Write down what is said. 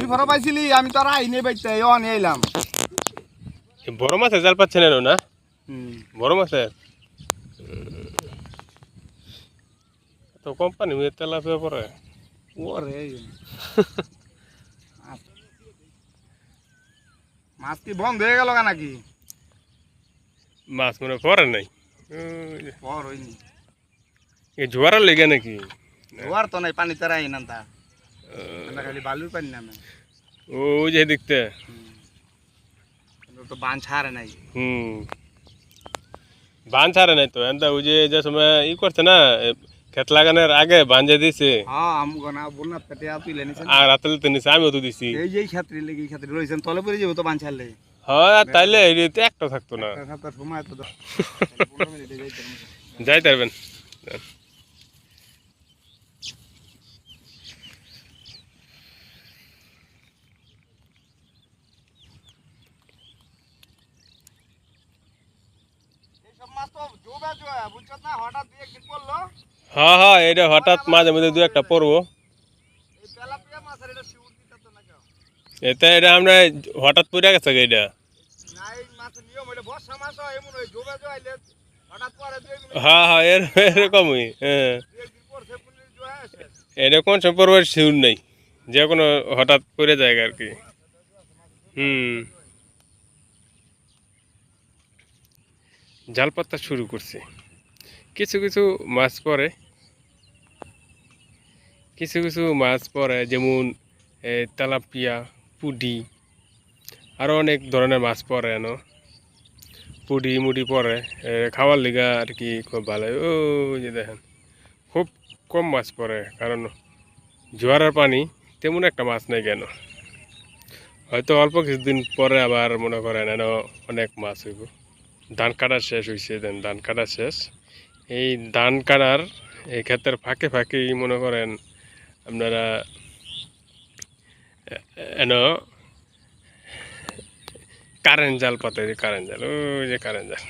তুই ফরা পাইছিলি আমি তো আর আইনে বাইতে অনে এলাম বড় মাছের জাল পাচ্ছেন না বড় মাছের তো কোম্পানি তেলাপিয়া পরে ওরে মাছ কি বন্ধ হয়ে গেল নাকি মাছ মনে পরে নাই পর হইনি এই জোয়ারের লেগে নাকি জোয়ার তো নাই পানি তারা আইনা তা খালি বালুর পানি নামে ওই যে দেখতে তো বান ছাড়ে নাই বান ছাড়ে নাই তো এনটা ওই যে সময় ই করছে না ক্ষেত লাগানোর আগে বাঞ্জে দিছে হ্যাঁ আমগো না বলনা পেটে তুলে নিছেন আর রাতে তো নিছে আমিও তো দিছি এই যে ছাত্রী লেগে এই ছাত্রী রইছেন তলে পড়ে যাবো তো বান ছাড়লে হ্যাঁ তাইলে এরিতে একটা থাকতো না সময় তো 15 মিনিটে যাইতে যাইতে পারবেন হ্যাঁ হ্যাঁ এটা হঠাৎ মাঝে মধ্যে দু একটা পড়বো এটা এটা আমরা হঠাৎ পড়ে গেছে এটা হ্যাঁ হ্যাঁ এরকমই হ্যাঁ এটা কোন সময় পড়বার শিউর নেই যে কোনো হঠাৎ পড়ে যায় আর কি জাল পাতা শুরু করছে কিছু কিছু মাছ পড়ে যেমন তেলাপিয়া পুডি আরও অনেক ধরনের মাছ পড়ে এনো পুডি মুডি পড়ে খাওয়ার লিগা আর কি খুব ভালো ও যে দেখেন খুব কম মাছ পড়ে কারণ জোয়ারের পানি তেমন একটা মাছ নেই কেন হয়তো অল্প কিছুদিন পরে আবার মনে করেন এন অনেক মাছ হইব ধান কাটা শেষ হয়েছে ধান কাটা শেষ এই ধান কাটার এই ক্ষেতের ফাঁকে ফাঁকেই মনে করেন আপনারা এন কারেন্ট জাল পাতে কারেন্ট জাল ওই যে কারেন্ট জাল